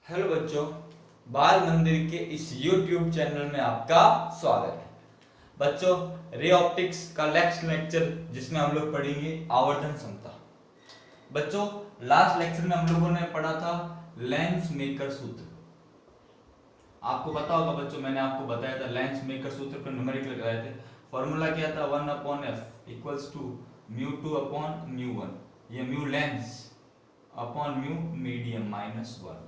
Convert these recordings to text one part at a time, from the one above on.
Hello बच्चों, बाल मंदिर के इस YouTube चैनल में आपका स्वागत है। बच्चों, रे ऑप्टिक्स का नेक्स्ट लेक्चर जिसमें हम लोग पढ़ेंगे आवर्धन क्षमता। बच्चों, लास्ट लेक्चर में हम लोगों ने पढ़ा था लेंस मेकर सूत्र। आपको पता होगा बच्चों, मैंने आपको बताया था लेंस मेकर सूत्र पर न्यूमेरिकल लगाए थे। फॉर्मूला क्या था? 1/f equals to μ2/μ1। ये mu lens upon mu medium -1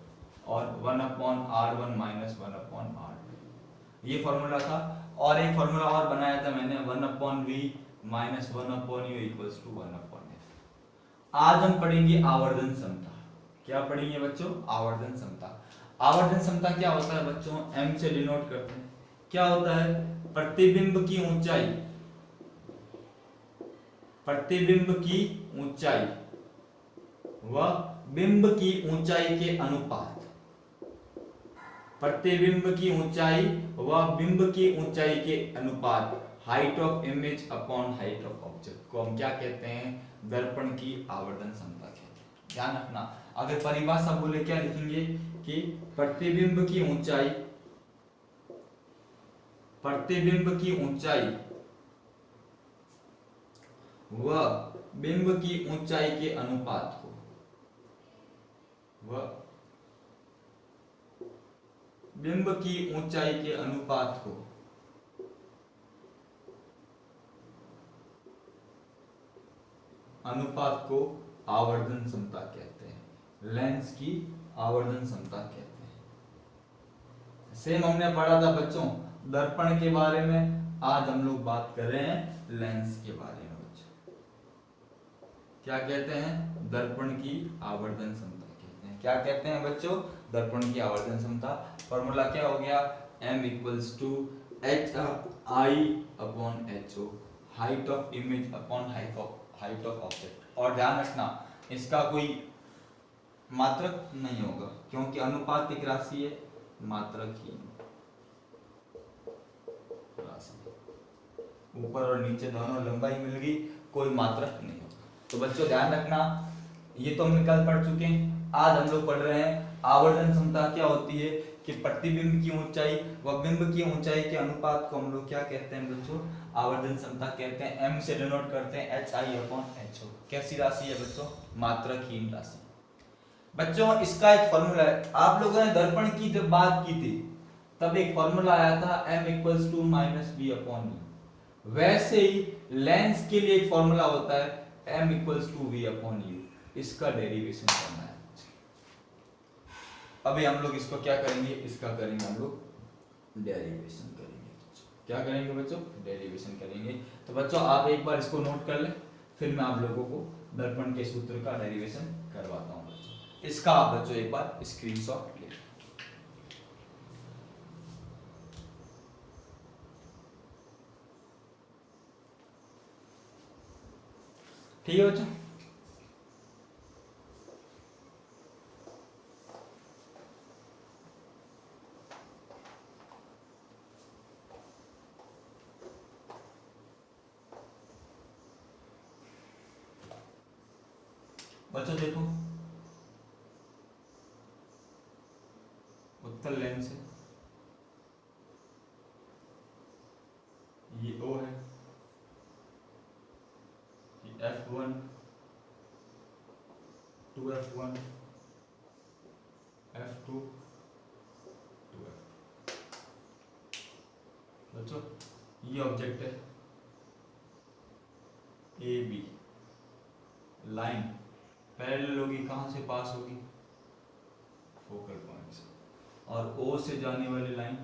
और 1/r1 -1/r। ये फॉर्मूला था। और एक फॉर्मूला और बनाया था मैंने 1/v -1/u equals to 1/f। आज हम पढ़ेंगे आवर्धन क्षमता। क्या पढ़ेंगे बच्चों? आवर्धन क्षमता। आवर्धन क्षमता क्या होता है बच्चों? m से डिनोट करते हैं। क्या होता है? प्रतिबिंब की ऊंचाई, प्रतिबिंब की ऊंचाई व बिंब की ऊंचाई के अनुपात। प्रतिबिंब की ऊंचाई व बिंब की ऊंचाई के अनुपात, height of image upon height of object को हम क्या कहते हैं? दर्पण की आवर्धन क्षमता कहते हैं। ध्यान रखना, अगर परिभाषा बोले क्या लिखेंगे कि प्रतिबिंब की ऊंचाई, प्रतिबिंब की ऊंचाई व बिंब की ऊंचाई के अनुपात को, व बिंब की ऊंचाई के अनुपात को आवर्धन क्षमता कहते हैं। लेंस की आवर्धन क्षमता कहते हैं। सेम हमने पढ़ा था बच्चों दर्पण के बारे में। आज हम लोग बात कर रहे हैं लेंस के बारे में। बच्चों क्या कहते हैं? दर्पण की आवर्धन क्षमता कहते हैं। क्या कहते हैं बच्चों? दर्पण की आवर्धन क्षमता। फॉर्मूला क्या हो गया? m equals to hi/ho, height of image upon height of object. और ध्यान रखना, इसका कोई मात्रक नहीं होगा क्योंकि अनुपात एक राशि है, मात्रक ही राशि। ऊपर और नीचे दोनों लंबाई मिल गई, कोई मात्रक नहीं होगा। तो बच्चों ध्यान रखना, ये तो हम कल पढ़ चुके हैं। आज हम लोग पढ़ रहे हैं आवर्धन क्षमता क्या होती है कि प्रतिबिंब की ऊंचाई व बिंब की ऊंचाई के अनुपात को हम लोग क्या कहते हैं बच्चों? आवर्धन क्षमता कहते हैं। m से डिनोट करते हैं hi/ho। कैसी राशि है बच्चों? मात्रकहीन राशि। बच्चों इसका एक फॉर्मूला है। आप लोगों ने दर्पण की जब बात की थी तब एक फॉर्मूला आया था m इक्वल्स टू -v/u। वैसे ही लेंस के लिए एक फॉर्मूला होता है m इक्वल्स टू v/u। इसका डेरिवेशन करना है। अभी हम लोग इसको क्या करेंगे? इसका करेंगे हम लोग डेरिवेशन करेंगे। क्या करेंगे बच्चों? डेरिवेशन करेंगे। तो बच्चों आप एक बार इसको नोट कर ले, फिर मैं आप लोगों को दर्पण के सूत्र का डेरिवेशन करवाता हूं बच्चों। इसका आप बच्चों एक बार स्क्रीनशॉट ले। ठीक है बच्चों? बच्चों देखो, उत्तल लेंस है, ये O है, ये f1, 2f1, f2, 2f। बच्चों ये ऑब्जेक्ट है AB। लाइन पैरेलल होगी, कहां से पास होगी? फोकल पॉइंट से। और O से जाने वाली लाइन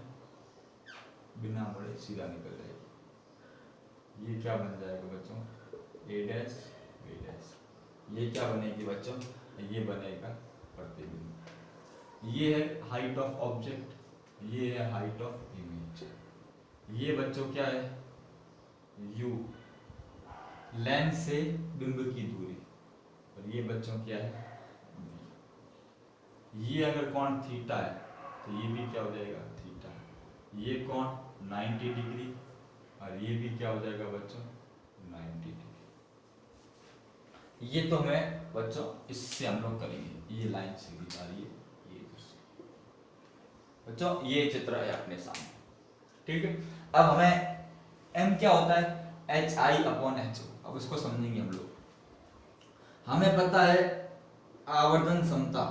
बिना बढ़े सीधा निकल जाएगी। ये क्या बन जाएगा बच्चों? A' B'। ये क्या बनेगी बच्चों? ये बनेगा प्रतिबिंब। ये है हाइट ऑफ ऑब्जेक्ट, ये है हाइट ऑफ इमेज। ये बच्चों क्या है? U, लेंस से बिंब की दूरी। और ये बच्चों क्या है? ये अगर कोण थीटा है तो ये भी क्या हो जाएगा? थीटा। ये कोण 90 डिग्री और ये भी क्या हो जाएगा बच्चों? 90 डिग्री। ये तो हमें बच्चों इससे हम लोग करेंगे। ये लाइन सीधी जा रही है, ये इधर से। बच्चों ये चित्र है अपने सामने, ठीक है। अब हमें m क्या होता है, HI/HO। अब इसको समझेंगे हम लोग। हमें पता है आवर्धन क्षमता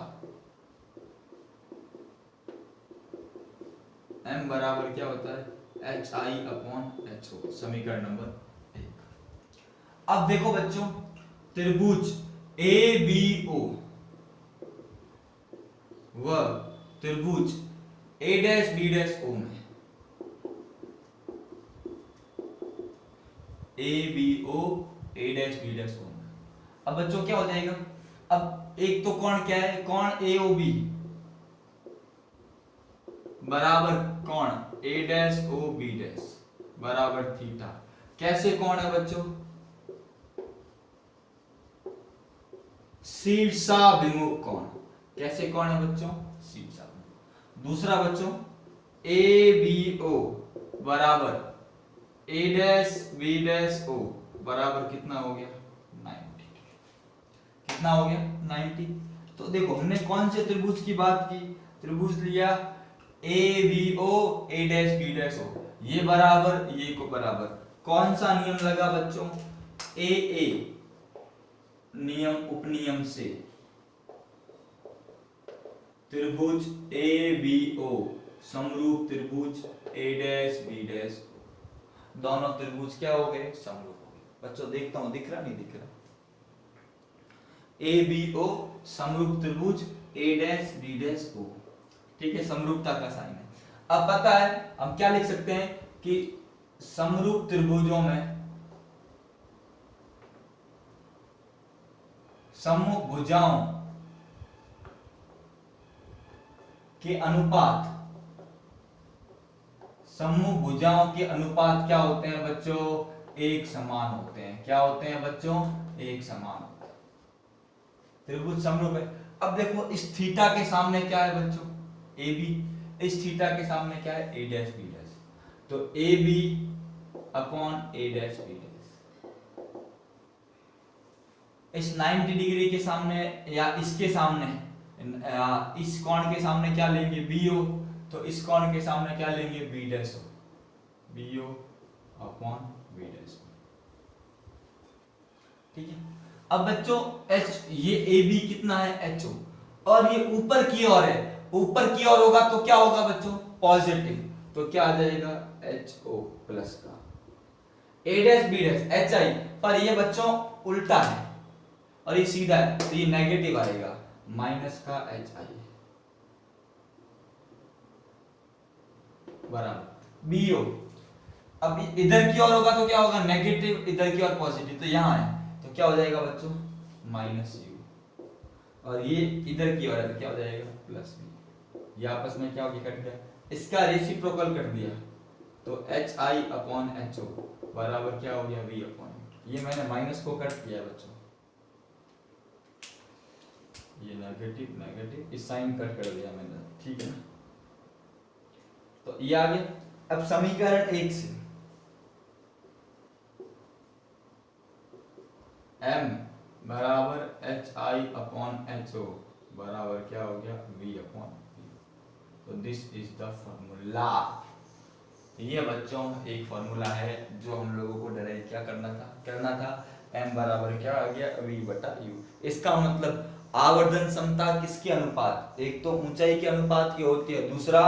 m बराबर क्या होता है, HI/HO, समीकरण नंबर 1। अब देखो बच्चों, त्रिभुज ABO व त्रिभुज A'B'O में, ABO A'-B''O में। अब बच्चों क्या हो जाएगा, अब एक तो कोण क्या है, कोण AOB बराबर कोण A'-OB बराबर थीटा। कैसे कोण है बच्चों, शीर्षाभिमुख कोण। कैसे कोण है बच्चों, शीर्षाभिमुख। दूसरा बच्चों ABO बराबर A'-B''O बराबर कितना हो गया, 90। कितना हो गया, 90। तो देखो हमने कौन से त्रिभुज की बात की, त्रिभुज लिया ABO A'-B''O, ये बराबर ये को बराबर। कौन सा नियम लगा बच्चों, AA नियम, उपनियम से त्रिभुज ABO समरूप त्रिभुज A'-B''O, दोनों त्रिभुज क्या हो गए, समरूप हो गए। बच्चों देखता हूं दिख रहा नहीं दिख रहा, ABO समरूप त्रिभुज A'-B''O, ठीक है, समरूपता का साइन है। अब पता है हम क्या लिख सकते हैं कि समरूप त्रिभुजों में सम्मुख भुजाओं के अनुपात, सम्मुख भुजाओं के अनुपात क्या होते हैं बच्चों, एक समान होते हैं। क्या होते हैं बच्चों, एक समान होते हैं। त्रिभुज समरूप है। अब देखो इस थीटा के सामने क्या है बच्चों, AB, इस थीटा के सामने क्या है, A'-B', तो AB/A'-B'। इस 90 डिग्री के सामने या इसके सामने, इस कोण के सामने क्या लेंगे, BO, तो इस कोण के सामने क्या लेंगे, B', BO/B'। ठीक है। अब बच्चों H, ये AB कितना है, HO, और ये ऊपर की ओर है, ऊपर की ओर होगा तो क्या होगा बच्चों, पॉजिटिव, तो क्या आ जाएगा, HO प्लस का। A'-B', HI, पर ये बच्चों उल्टा है और ये सीधा है, तो ये नेगेटिव आएगा, माइनस का HI बराबर BO। अब इधर की ओर होगा तो क्या होगा, नेगेटिव, इधर की ओर पॉजिटिव, तो यहां है तो क्या हो जाएगा बच्चों, -U, और ये इधर की ओर है तो क्या हो जाएगा, +B। ये आपस में क्या हो गया, कट गया, इसका रेसिप्रोकल कर दिया, तो HI/HO बराबर क्या हो गया, V/, ये मैंने माइनस को कट किया बच्चों, ये नेगेटिव नेगेटिव, इस साइन कट कर दिया मैंने, ठीक है ना। तो ये आ गया। अब समीकरण 1 से M बराबर HI/HO बराबर क्या हो गया, V/V। तो दिस इज द फॉर्मूला। ये बच्चों एक फॉर्मूला है जो हम लोगों को डराइव क्या करना था, M बराबर क्या आ गया, V/U। इसका मतलब आवर्धन क्षमता किसके अनुपात, एक तो ऊंचाई के अनुपात की होती है, दूसरा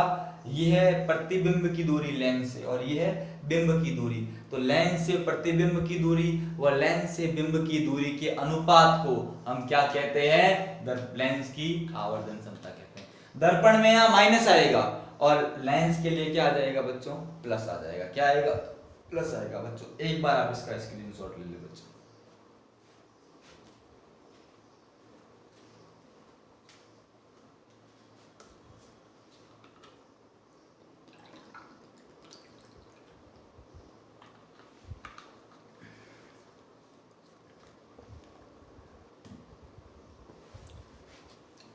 ये है प्रतिबिंब की दूरी लेंस से, और ये है बिंब की दूरी। तो लेंस से प्रतिबिंब की दूरी व लेंस से बिंब की दूरी के अनुपात को हम क्या कहते हैं, लेंस की आवर्धन क्षमता कहते हैं। दर्पण में यहाँ माइनस आएगा और लेंस के लिए क्या आ जाएगा बच्चों, प्लस आ जाएगा। क्या आएगा, प्लस आएगा बच्चों। एक बार आप इसका स्क्रीनशॉट ले लो बच्चों।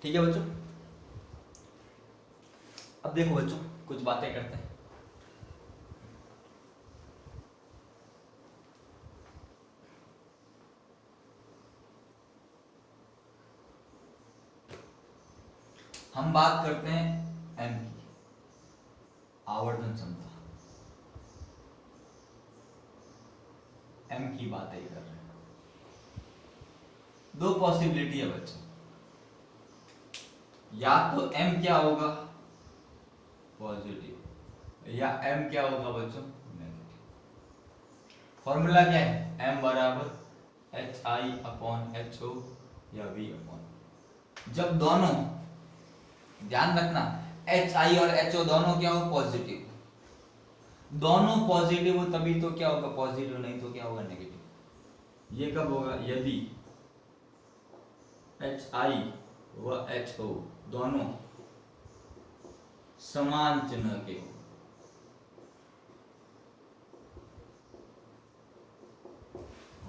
ठीक है बच्चों। अब देखो बच्चों कुछ बातें करते हैं। हम बात करते हैं M की। आवर्धन क्षमता, m की बात ही कर रहे हैं। दो पॉसिबिलिटी है बच्चों, या तो m क्या होगा पॉजिटिव, या m क्या होगा बच्चों नेगेटिव। फॉर्मूला क्या है, m बराबर HI/HO या V/, जब दोनों, ध्यान रखना HI और HO दोनों क्या हो पॉजिटिव, दोनों पॉजिटिव हो तभी तो क्या होगा पॉजिटिव, नहीं तो क्या होगा नेगेटिव। ये कब होगा, यदि HI व HO दोनों समान चिन्ह के हो।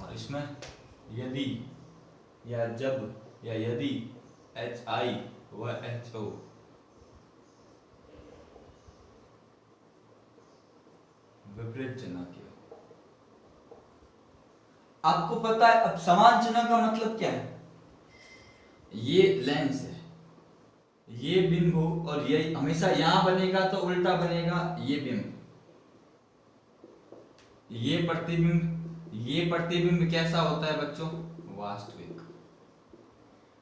और इसमें यदि या जब या यदि HI व HO विपरीत चिन्ह के हो। आपको पता है अब समान चिन्ह का मतलब क्या है, ये लेंस है, ये बिंब हो और ये हमेशा यहां बनेगा तो उल्टा बनेगा ये बिंब, ये प्रतिबिंब कैसा होता है बच्चों वास्तविक,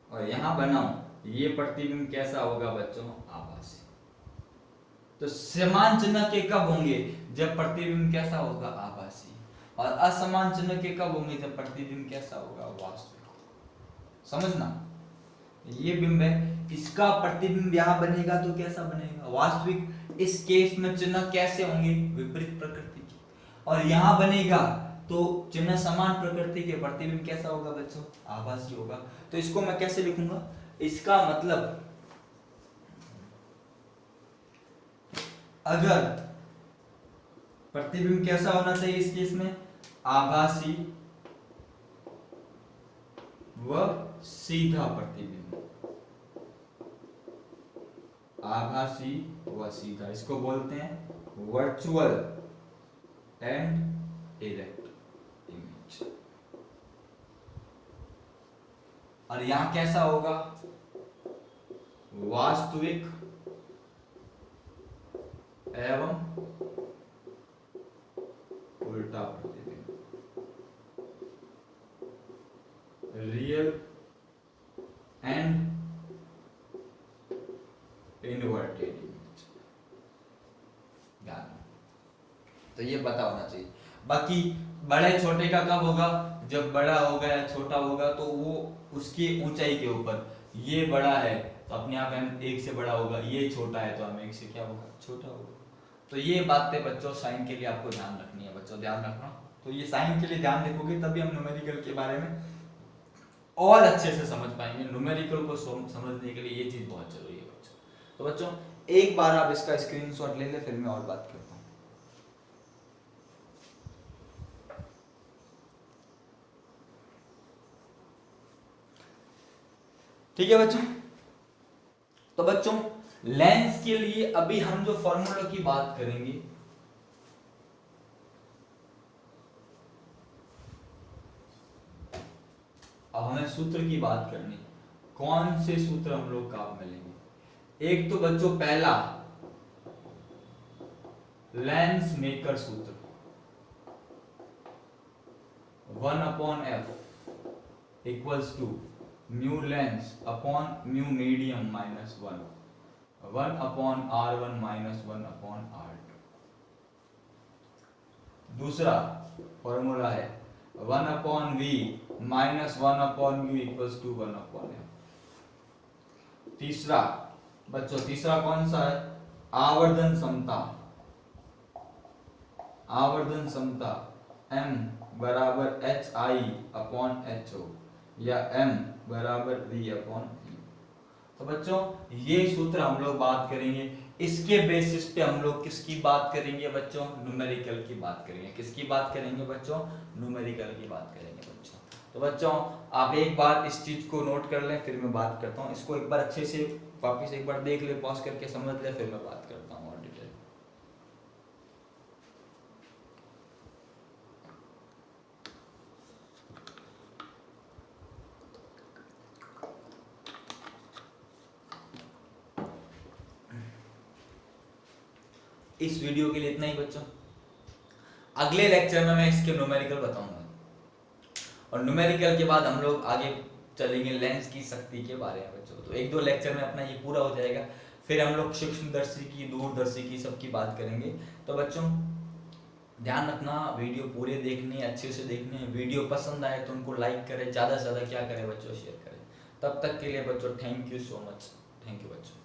और यहां बनाऊं ये प्रतिबिंब कैसा होगा बच्चों आभासी। तो समान चिन्ह के कब होंगे, जब प्रतिबिंब कैसा होगा आभासी, और असमान चिन्ह के कब होंगे, जब प्रतिबिंब कैसा होगा वास्तविक। समझना, ये बिंब है, इसका प्रतिबिंब यहां बनेगा तो कैसा बनेगा वास्तविक। इस केस में चिन्ह कैसे होंगे विपरीत प्रकृति के, और यहां बनेगा तो चिन्ह समान प्रकृति के, प्रतिबिंब कैसा होगा बच्चों आभासी होगा। तो इसको मैं कैसे लिखूंगा, इसका मतलब अगर प्रतिबिंब कैसा होना चाहिए इस केस में आभासी व सीधा प्रतिबिंब, आभासी व सीधा, इसको बोलते हैं वर्चुअल एंड इरेक्ट इमेज। और यहां कैसा होगा वास्तविक एवं उल्टा प्रतिबिंब, रियल एंड इनवर्टेड इमेज। तो ये पता होना चाहिए। बाकी बड़े छोटे का कब होगा, जब बड़ा होगा या छोटा होगा तो वो उसकी ऊंचाई के ऊपर, ये बड़ा है तो अपने आप m एक से बड़ा होगा, ये छोटा है तो हम एक से क्या होगा छोटा होगा। तो ये बातें बच्चों साइन के लिए आपको ध्यान रखनी है बच्चों, ध्यान रखना। तो ये साइन के लिए ध्यान रखोगे तभी हम न्यूमेरिकल के बारे में और अच्छे से समझ पाएंगे। न्यूमेरिकल को समझने के लिए ये चीज बहुत जरूरी है बच्चों। तो बच्चों एक बार आप इसका स्क्रीनशॉट ले ले, फिर मैं और बात करता हूँ। ठीक है बच्चों, तो बच्चों लेंस के लिए अभी हम जो फॉर्मूला की बात करेंगे, अब हमें सूत्र की बात करनी। कौन से सूत्र हम लोग काम में लेंगे, एक तो बच्चों पहला लेंस मेकर सूत्र 1/f equals to mu lens upon mu medium minus 1/r1 minus 1/r2। दूसरा फॉर्मूला है 1/v minus 1/u equals to 1/f। तीसरा बच्चों, तीसरा कौन सा है, आवर्धन क्षमता m बराबर HI/HO या m बराबर V/U। तो बच्चों ये सूत्र हम लोग बात करेंगे, इसके बेसिस पे हम लोग किसकी बात करेंगे बच्चों, न्यूमेरिकल की बात करेंगे। किसकी बात करेंगे बच्चों, न्यूमेरिकल की बात करेंगे बच्चों। तो बच्चों आप एक बार इस चीज को नोट कर लें, फिर मैं बात करता हूँ। इसको एक बार अच्छे से वापिस एक बार देख ले, पॉज करके समझ ले, फिर मैं बात करता हूँ और डिटेल। इस वीडियो के लिए इतना ही बच्चों। अगले लेक्चर में मैं इसके न्यूमेरिकल बताऊंगा और न्यूमेरिकल के बाद हम लोग आगे चलेंगे लेंस की शक्ति के बारे में बच्चों। तो एक दो लेक्चर में अपना ये पूरा हो जाएगा, फिर हम लोग सूक्ष्मदर्शी की, दूरदर्शी की, सबकी बात करेंगे। तो बच्चों ध्यान रखना, वीडियो पूरे देखने, अच्छे से देखने। वीडियो पसंद आए तो उनको लाइक करें, ज़्यादा से ज़्यादा क्या करें बच्चों, शेयर करें। तब तक के लिए बच्चों thank you so much, thank you बच्चों।